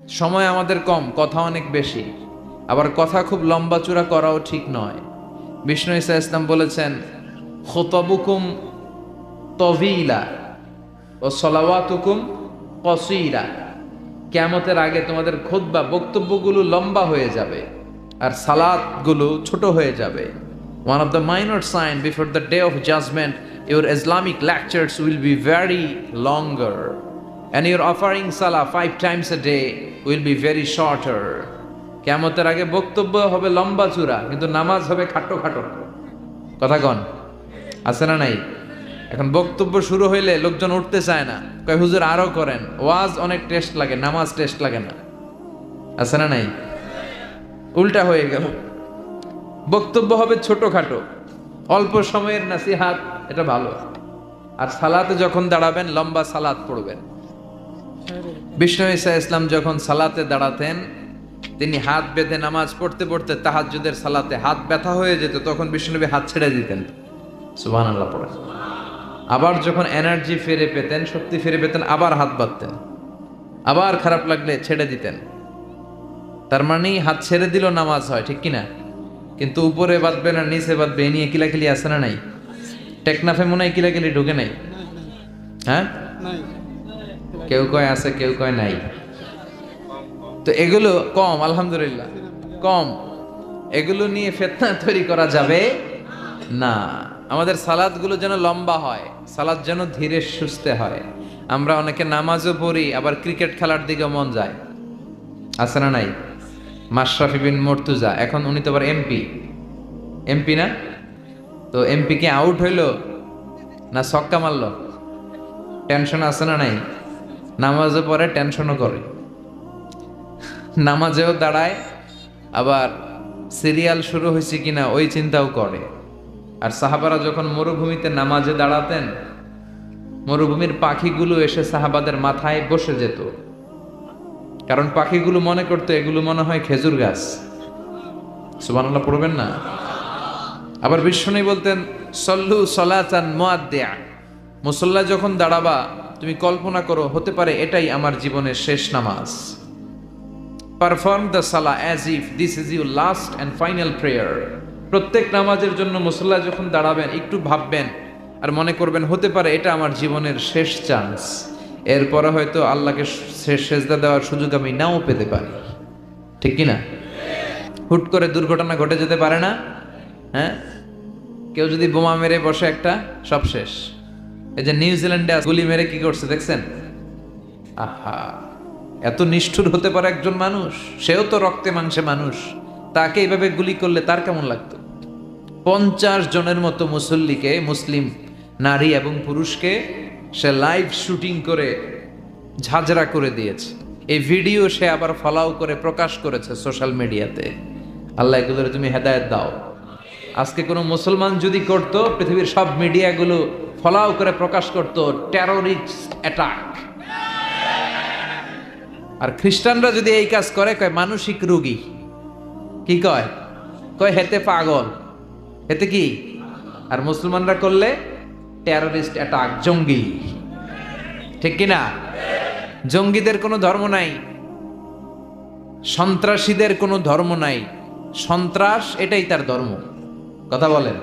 সময় আমাদের কম, কথা অনেক বেশি, আবার কথা খুব লম্বা চূড়া করাও ঠিক নয়। বিষ্ণু ঈসা ইসলাম বলেছেন, খুতবুকুম তভিলা ও সলাওয়াতুকুম কসীরা। কিয়ামতের আগে তোমাদের খুতবা বক্তব্যগুলো লম্বা হয়ে যাবে আর সালাতগুলো ছোট হয়ে যাবে। One of the minor sign before the day of judgment, your Islamic lectures will be very longer, and your offering salah 5 times a day will be very shorter. কিয়ামতের আগে বক্তব্য হবে লম্বা চূড়া, কিন্তু নামাজ হবে খাটো খাটো। কথা কন, আছে না নাই? এখন বক্তব্য শুরু হইলে লোকজন উঠতে চায় না, কয় হুজুর আরো করেন। ওয়াজ অনেক টেস্ট লাগে, নামাজ টেস্ট লাগে না। আছে না নাই? উল্টা হয়ে গেল। বক্তব্য হবে ছোটখাটো, অল্প সময়ের নাসিহাত, এটা ভালো। আর সালাতে যখন দাঁড়াবেন লম্বা সালাত পড়বেন। বিষ্ণু ঈসা ইসলাম যখন সালাতে দাঁড়াতেন, তিনি হাত বেঁধে নামাজ পড়তে পড়তে তাহাজ্জুদের সালাতে হাত ব্যথা হয়ে যেত, তখন বিষ্ণুনবী হাত ছেড়ে দিতেন। সুবহানাল্লাহ পড়ে। আবার যখন এনার্জি ফিরে পেতেন, শক্তি ফিরে পেতেন, আবার হাত বাঁধতেন, আবার খারাপ লাগলে ছেড়ে দিতেন। তার মানে হাত ছেড়ে দিল নামাজ হয়, ঠিক কিনা? কিন্তু উপরে বাঁধবে না নিচে বাঁধবে, এ নিয়ে কিলাকিলি আছে না নাই? টেকনাফে মনে হয় কিলাকিলি ঢুকে নাই? হ্যাঁ, কেউ কয় আছে, কেউ কয় নাই। তো এগুলো কম, আলহামদুলিল্লাহ কম। এগুলো নিয়ে ফিতনা তৈরি করা যাবে না। আমাদের সালাদগুলো যেন লম্বা হয়, সালাদ যেন ধীরে সুস্থে হয়। আমরা অনেকে নামাজও পড়ি, আবার ক্রিকেট খেলার দিকে মন যায়। আছে না নাই? মাশরাফি বিন মুর্তজা, এখন উনি তো আবার এমপি না? তো এমপি কি আউট হইলো না ছক্কা মারলো? টেনশন আছে না নাই? নামাজও পড়ে, টেনশনও করে, নামাজেও দাঁড়ায়, আবার সিরিয়াল শুরু হয়েছে কিনা ওই চিন্তাও করে। আর সাহাবারা যখন মরুভূমিতে নামাজে দাঁড়াতেন, মরুভূমির পাখিগুলো এসে সাহাবাদের মাথায় বসে যেত, কারণ পাখিগুলো মনে করতো এগুলো মনে হয় খেজুর গাছ। সুবহানাল্লাহ পড়বেন না? আবার বিষ্ণু বলতেন, সল্লু সলাতান মুআদ্দিয়া, মুসল্লা যখন দাঁড়াবা তুমি কল্পনা করো হতে পারে এটাই আমার জীবনের শেষ নামাজ। পারফর্ম দ্য সালা as if this is your last and final prayer. প্রত্যেক নামাজের জন্য মুসল্লা যখন দাঁড়াবেন একটু ভাববেন আর মনে করবেন হতে পারে এটা আমার জীবনের শেষ চান্স। এরপরে হয়তো আল্লাহকে সেজদা দেওয়ার সুযোগ আমি নাও পেতে পারি, ঠিক কিনা? হুট করে দুর্ঘটনা ঘটে যেতে পারে না? হ্যাঁ, কেউ যদি বোমা মেরে বসে একটা, সব শেষ। এই যে নিউজিল্যান্ডে গুলি মেরে কি করছে দেখছেন? আহা, এত নিষ্ঠুর হতে পারে একজন মানুষ, সেও তো রক্তে মাংসে মানুষ, তাকে এইভাবে গুলি করলে তার কেমন লাগতো? 50 জনের মতো মুসল্লিকে, মুসলিম নারী এবং পুরুষকে সে লাইভ শুটিং করে ঝাঁঝরা করে দিয়েছে। এই ভিডিও সে আবার ফলাও করে প্রকাশ করেছে সোশ্যাল মিডিয়াতে। আল্লাহ এগুলোর তুমি হেদায়েত দাও। আজকে কোনো মুসলমান যদি করত, পৃথিবীর সব মিডিয়াগুলো ফলাও করে প্রকাশ করত টেররিস্ট অ্যাটাক। আর খ্রিস্টানরা যদি এই কাজ করে, কয় মানসিক রোগী। কি কয়? কয় হেতে পাগল, হেতে কি? আর মুসলমানরা করলে টেররিস্ট অ্যাটাক, জঙ্গি, ঠিক কিনা? জঙ্গিদের কোনো ধর্ম নাই, সন্ত্রাসীদের কোনো ধর্ম নাই, সন্ত্রাস এটাই তার ধর্ম। কথা বলেন?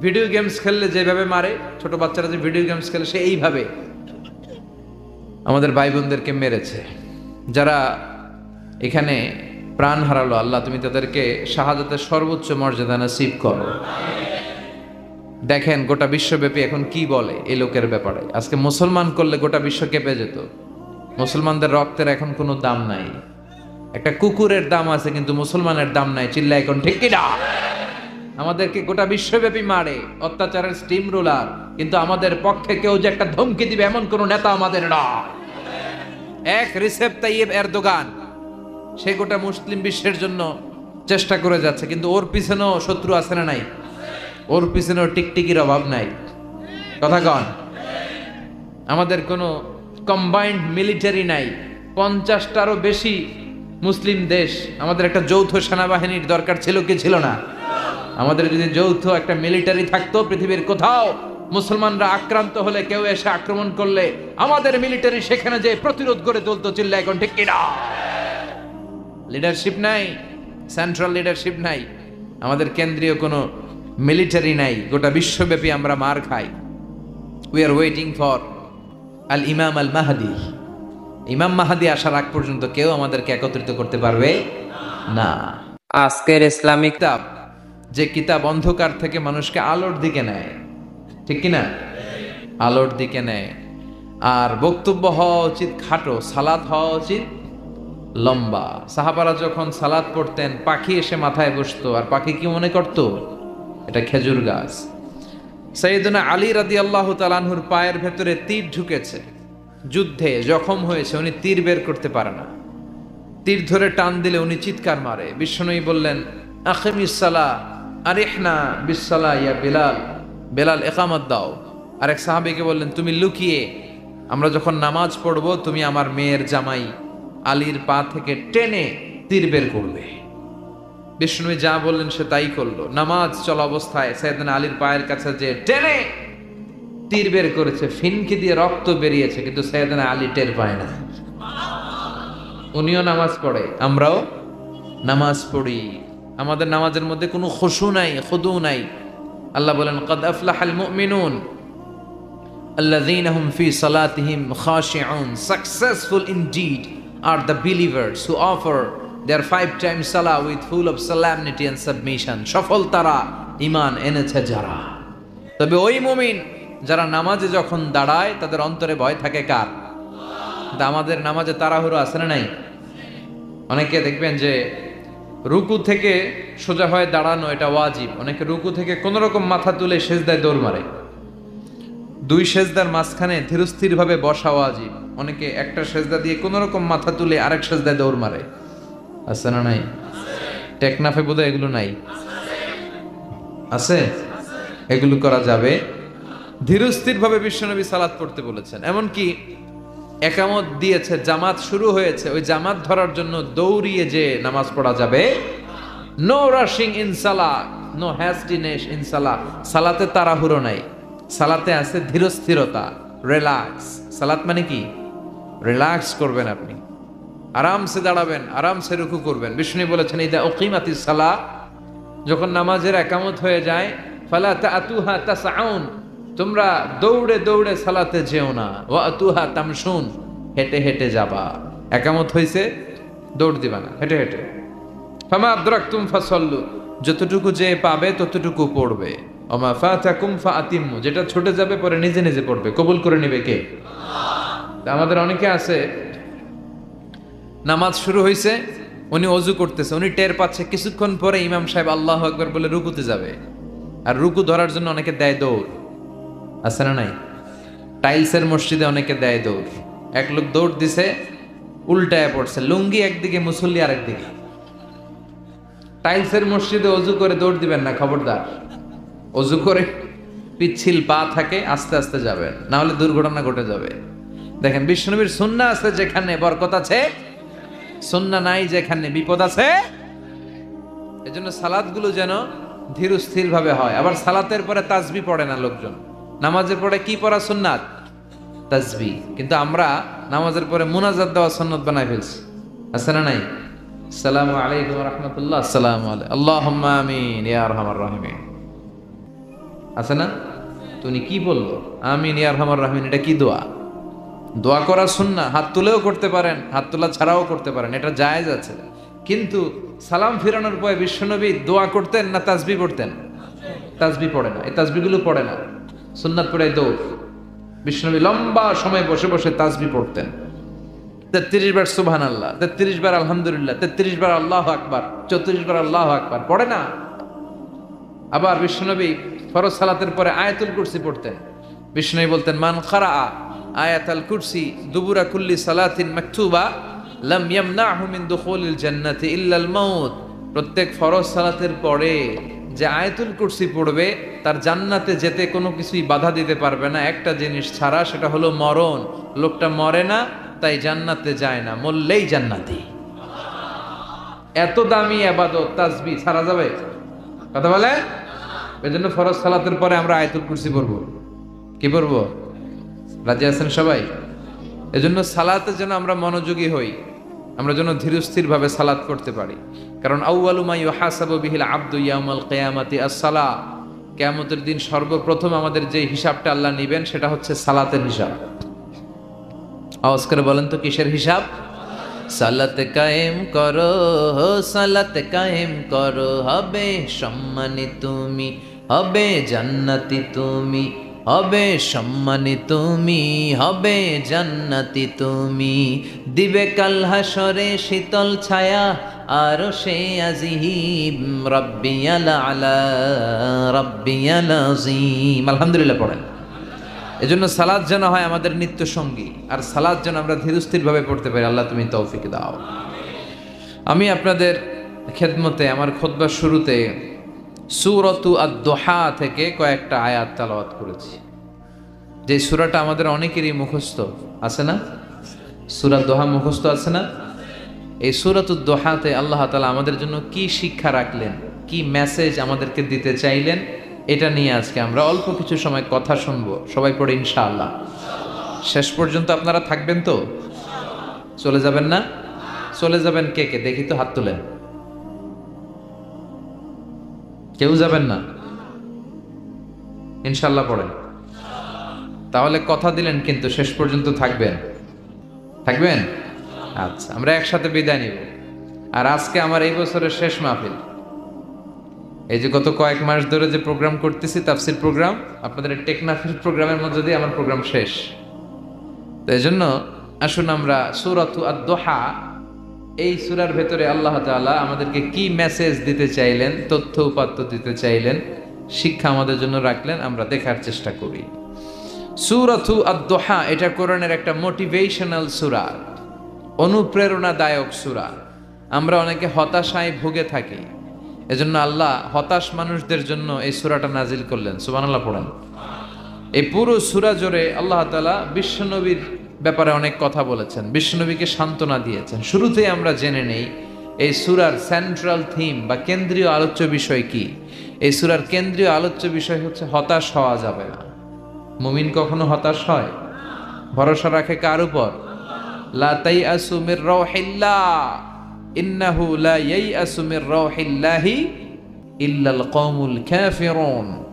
ভিডিও গেমস খেললে যেভাবে মারে, ছোট বাচ্চারা যে ভিডিও গেমস খেলে সে এইভাবে আমাদের ভাই বোনদেরকে মেরেছে। যারা এখানে প্রাণ হারালো, আল্লাহ তুমি তাদেরকে শাহাদাতের সর্বোচ্চ মর্যাদা নসিব করো। দেখেন গোটা বিশ্বব্যাপী এখন কি বলে এই লোকের ব্যাপারে। আজকে মুসলমান করলে গোটা বিশ্ব কেঁপে যেত। মুসলমানদের রক্তের এখন কোনো দাম নাই। একটা কুকুরের দাম আছে কিন্তু মুসলমানের দাম নাই। চিল্লা এখন ঠিক কিনা? আমাদেরকে গোটা বিশ্বব্যাপী মারে, অত্যাচারের স্টিম রোলার, কিন্তু আমাদের পক্ষে কেউ যে একটা ধমকি দিবে এমন কোন নেতা আমাদের নয়। এক রিসেপ তাইয়েব এরদোগান, সে গোটা মুসলিম বিশ্বের জন্য চেষ্টা করে যাচ্ছে, কিন্তু ওর পিছনেও শত্রু আছে না নাই? ওর পিছনেও টিকটিকির অভাব নাই। কথা কন? আমাদের কোনো কম্বাইন্ড মিলিটারি নাই। 50টারও বেশি মুসলিম দেশ, আমাদের একটা যৌথ সেনাবাহিনীর দরকার ছিল কি ছিল না? আমাদের যদি যৌথ একটা মিলিটারি থাকতো, পৃথিবীর কোথাও মুসলমানরা আক্রান্ত হলে, কেউ এসে আক্রমণ করলে আমাদের মিলিটারি সেখানে যে প্রতিরোধ করে তুলতো, চিল্লা এখন ঠিক কিনা? লিডারশিপ নাই, সেন্ট্রাল লিডারশিপ নাই, আমাদের কেন্দ্রীয় কোনো মিলিটারি নাই, গোটা বিশ্বব্যাপী আমরা মার খাই। উই আর ওয়েটিং ফর আল ইমাম আল মাহাদি। ইমাম মাহাদি আসার আগ পর্যন্ত কেউ আমাদেরকে একত্রিত করতে পারবে না। আজকের ইসলামিক কিতাব, যে কিতাব অন্ধকার থেকে মানুষকে আলোর দিকে নেয়, ঠিক কিনা? আলোর দিকে নেয়। আর বক্তব্য হওয়া উচিত খাটো, সালাত হওয়া উচিত লম্বা। সাহাবারা যখন সালাত পড়তেন, পাখি এসে মাথায় বসতো, আর পাখি কি মনে করত? এটা খেজুর গাছ। সাইয়েদনা আলী রাদিয়াল্লাহু তাআলা আনহুর পায়ের ভেতরে তীর ঢুকেছে, যুদ্ধে জখম হয়েছে, উনি তীর বের করতে পারে না। তীর ধরে টান দিলে উনি চিৎকার মারে। বিশ্বনবী বললেন, আকিমিস সালাহ আরিহনা বিসসালাহ ইয়া বেলাল, বেলাল ইকামত দাও। আরেক সাহাবীকে বললেন, তুমি লুকিয়ে আমরা যখন নামাজ পড়বো, তুমি আমার মেয়ের জামাই আলীর পা থেকে টেনে তীর বের করবে। বিষ্ণু যা বললেন সে তাই করলো। নামাজ চলা অবস্থায় সাইয়েদনা আলীর পায়ের কাছে যে টেনে তীর বের করেছে, ফিনকি দিয়ে রক্ত বেরিয়েছে, কিন্তু সাইয়েদনা আলী টের পায় না। উনিও নামাজ পড়ে, আমরাও নামাজ পড়ি, আমাদের নামাজের মধ্যে কোনো খুশু নাই, খুদু নাই। আল্লাহ বলেন, ক্বাদ আফলাহাল মুমিনুন আল্লাযীনা হুম ফি সালাতিহিম খাশিউন। Successful indeed are the believers who offer their 5 times salah with full of solemnity and submission. সফল তারা, ঈমান এনেছে যারা। তবে ওই মুমিন যারা নামাজে যখন দাঁড়ায় তাদের অন্তরে ভয় থাকে কার? আমাদের নামাজে তাড়াহুড়ো আছে না নাই? অনেকে দেখবেন যে রুকু থেকে সোজা হয়ে দাঁড়ানো এটা ওয়াজিব, অনেকে রুকু থেকে কোন রকম মাথা তুলে সেজদায় দৌড় মারে। দুই সেজদার মাঝখানে ধীরস্থির ভাবে বসা ওয়াজিব, অনেকে একটা সেজদা দিয়ে কোন রকম মাথা তুলে আরেক সেজদায় দৌড় মারে। আছে না নাই? টেকনাফে বোধহয় এগুলো নাই, আছে? এগুলো করা যাবে। ধীরস্থির ভাবে বিশ্বনবী সালাত পড়তে বলেছেন। এমনকি একামত দিয়েছে, জামাত শুরু হয়েছে, ওই জামাত ধরার জন্য দৌড়িয়ে যে নামাজ পড়া যাবে। No rushing in salah, no hastiness in salah. সালাতে তাড়াহুড়ো নাই, সালাতে আছে ধীরস্থিরতা, রিল্যাক্স। সালাত মানে কি? রিল্যাক্স করবেন আপনি, আরামসে দাঁড়াবেন, আরামসে রুকু করবেন। বিষ্ণু বলেছেন, ইদা উকিমাতিস সালাহ, যখন নামাজের একামত হয়ে যায়, ফালা তাআতুহা তাসআউন, তোমরা দৌড়ে দৌড়ে সালাতে যেও না। ওয়া আতুহা তামশুন, হেঁটে হেঁটে যাবা। একামত হইছে, দৌড় দিবা না, হেঁটে হেঁটে। ফামা আদরাকতুম ফাসাল্লু, যতটুকু যে পাবে ততটুকু পড়বে। ওমা ফাতাকুম ফাআতিমু, যেটা ছুটে যাবে পরে নিজে নিজে পড়বে। কবুল করে নেবে কে? আমাদের অনেকে আছে, নামাজ শুরু হয়েছে, উনি অজু করতেছে, উনি টের পাচ্ছে কিছুক্ষণ পরে ইমাম সাহেব আল্লাহু আকবার বলে রুকুতে যাবে, আর রুকু ধরার জন্য অনেকে দেয় দৌড়। আছে না নাই? টাইলসের মসজিদে অনেকে দেয় দৌড়। এক লোক দৌড় দিছে, উল্টায় পড়ছে, লুঙ্গি একদিকে, মুসল্লি আরেকদিকে। টাইলসের মসজিদে অজু করে দৌড় দিবেন না, খবরদার। অজু করে পিচ্ছিল পা থাকে, আস্তে আস্তে যাবেন, না হলে দুর্ঘটনা ঘটে যাবে। দেখেন, বিশ্বনবীর সুন্নাহ আছে যেখানে বরকত আছে, সুন্নাহ নাই যেখানে বিপদ আছে। এজন্য সালাতগুলো যেন ধীর স্থির ভাবে হয়। আবার সালাতের পরে তাসবিহ পড়ে না লোকজন, নামাজের পরে কি পড়া সুন্নাত? তাসবিহ। কিন্তু আমরা নামাজের পরে মুনাজাত দেওয়া সুন্নাত বানাই ফেলছি। আছে না নাই? আসসালামু আলাইকুম ওয়া রাহমাতুল্লাহ, আসসালামু আলাইকুম, আল্লাহুম্মা আমিন ইয়া আরহামার রাহিমিন। আছে না? তুমি কি বললো? আমিন ইয়া আরহামার রাহিমিন, এটা কি দোয়া? দোয়া করা সুন্নাহ, হাত তুলেও করতে পারেন, হাত তোলা ছাড়াও করতে পারেন, এটা জায়েজ আছে। কিন্তু সালাম ফিরানোর পরে বিশ্বনবী দোয়া করতেন না তাসবিহ পড়তেন? তাসবিহ পড়ে না, এই তাসবিহগুলো পড়ে না, সুন্নাত পড়ে দৌড়। বিশ্বনবী লম্বা সময় বসে বসে তাসবিহ পড়তেন। 33 বার সুবহানাল্লাহ, 33 বার আলহামদুলিল্লাহ, 33 বার আল্লাহু আকবার, 34 বার আল্লাহু আকবার, পড়ে না? আবার বিশ্বনবী ফরজ সালাতের পরে আয়াতুল কুরসি পড়তেন। বিশ্বনবী বলতেন, মান ক্বারাআ আয়াতুল কুরসি দুবুরা কুল্লি সালাতিন মাকতুবা লাম ইয়ামনাহু মিন দুখুলিল জান্নাতি ইল্লাল মাউত। প্রত্যেক ফরজ সালাতের পরে যে আয়াতুল কুরসি পড়বে তার জান্নাতে যেতে কোনো কিছুই বাধা দিতে পারবে না, একটা জিনিস ছাড়া, সেটা হলো মরণ। লোকটা মরে না, তাই জান্নাতে যায় না, মরলেই জান্নাতি। এত দামি ইবাদত তাসবিহ ছাড়া যাবে? কথা বলে। এজন্য ফরজ সালাতের পরে আমরা আয়াতুল কুরসি পড়ব। কি পড়বো? রাজি আছেন সবাই? এজন্য সালাতে যেন আমরা মনোযোগী হই, আমরা যেন ধীরস্থির ভাবে সালাত করতে পারি। কারণ আউয়ালু মা ইউহাসাবু বিহিল আবদু ইয়াউমাল কিয়ামাতি আস-সালাহ। কিয়ামতের দিন সর্বপ্রথম আমাদের যে হিসাবটা আল্লাহ নেবেন সেটা হচ্ছে সালাতের হিসাব। আওয়াজ করে বলেন তো কিসের হিসাব? সালাত কায়েম করো, সালাত কায়েম করো, হবে সম্মানী তুমি, হবে জান্নাতি তুমি, হবে সম্মানী তুমি, হবে জান্নাতি তুমি। দিবে কাল হাসরে শীতল ছায়া আর সে আজিম, রাব্বিয়াল আলা রাব্বিয়াল আযীম। আলহামদুলিল্লাহ পড়েন। এজন্য সালাত যেন হয় আমাদের নিত্য সঙ্গী, আর সালাত যেন আমরা ধীরস্থিরভাবে পড়তে পারি। আল্লাহ তুমি তৌফিক দাও। আমি আপনাদের খেদমতে আমার খুতবার শুরুতে সূরাতু আদ-দুহা থেকে কয়েকটা আয়াত তেলাওয়াত করেছি, যে সূরাটা আমাদের অনেকেরই মুখস্থ আছে না? সূরা দোহা মুখস্থ আছে না? এই সূরাতুদ দুহাতে আল্লাহ তাআলা আমাদের জন্য কি শিক্ষা রাখলেন, কি মেসেজ আমাদেরকে দিতে চাইলেন, এটা নিয়ে আজকে আমরা অল্প কিছু সময় কথা শুনবো। সবাই পড়ে ইনশাআল্লাহ। শেষ পর্যন্ত আপনারা থাকবেন তো? চলে যাবেন না? চলে যাবেন কে কে দেখি তো, হাত তুলেন। কেউ যাবেন না? ইনশাআল্লাহ পড়েন। তাহলে কথা দিলেন কিন্তু শেষ পর্যন্ত থাকবেন। থাকবেন? আচ্ছা, আমরা একসাথে বিদায় নিব। আর আজকে আমার এই বছরের শেষ মাহফিল। এই যে গত কয়েক মাস ধরে যে প্রোগ্রাম করতেছি, তাফসির প্রোগ্রাম, আপনাদের টেকনাফির প্রোগ্রামের মধ্যে দিয়ে আমার প্রোগ্রাম শেষ। তো এই জন্য আসুন আমরা সূরাতু আদ-দুহা, এই সূরার ভেতরে আল্লাহ তাআলা আমাদেরকে কি মেসেজ দিতে চাইলেন, তথ্য উপাত্ত দিতে চাইলেন, শিক্ষা আমাদের জন্য রাখলেন, আমরা দেখার চেষ্টা করি। সূরাতু আদ-দুহা এটা কোরআনের একটা মোটিভেশনাল সূরা, অনুপ্রেরণাদায়ক সূরা। আমরা অনেকে হতাশায় ভুগে থাকি, এজন্য আল্লাহ হতাশ মানুষদের জন্য এই সূরাটা নাজিল করলেন। সুবহানাল্লাহ পড়েন। এই পুরো সূরা জুড়ে আল্লাহ তাআলা বিশ্বনবীর ব্যাপারে অনেক কথা বলেছেন, বিশ্বনবীকে সান্ত্বনা দিয়েছেন। শুরুতেই আমরা জেনে নেই এই সূরার সেন্ট্রাল থিম বা কেন্দ্রীয় আলোচ্য বিষয় কি। এই সূরার কেন্দ্রীয় আলোচ্য বিষয় হচ্ছে হতাশ হওয়া যাবে না। মুমিন কখনো হতাশ হয়? ভরসা রাখে কার উপর? লা তাইআসু মির রাউহিল্লাহ, ইন্নাহু লা ইয়াইআসু মির রাউহিল্লাহি ইল্লাল কওমুল কাফিরুন।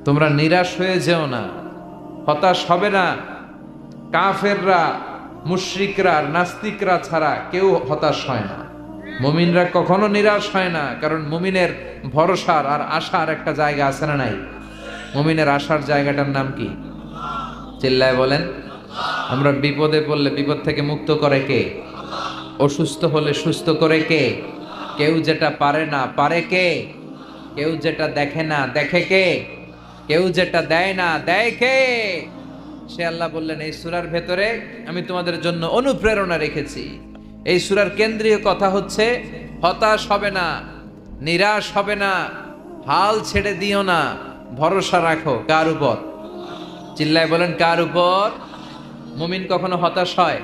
তোমরা নিরাশ হয়ে যেও না, হতাশ হবে না। কাফেররা, মুশরিকরা, নাস্তিকরা ছাড়া কেউ হতাশ হয় না। মুমিনরা কখনো নিরাশ হয় না, কারণ মুমিনের ভরসার আর আশার একটা জায়গা আছে না নাই? মুমিনের আশার জায়গাটার নাম কি? চিল্লায় বলেন। আমরা বিপদে পড়লে বিপদ থেকে মুক্ত করে কে? অসুস্থ হলে সুস্থ করে কে? কেউ যেটা পারে না পারে কে? কেউ যেটা দেখে না দেখে কে? কেউ যেটা দেয় না দেয় কে? সে আল্লাহ বললেন এই সূরার ভেতরে আমি তোমাদের জন্য অনুপ্রেরণা রেখেছি। এই সূরার কেন্দ্রীয় কথা হচ্ছে হতাশ হবে না, নিরাশ হবে না, হাল ছেড়ে দিও না, ভরসা রাখো। কার উপর? চিল্লায় বলেন কার উপর? মুমিন কখনো হতাশ হয়?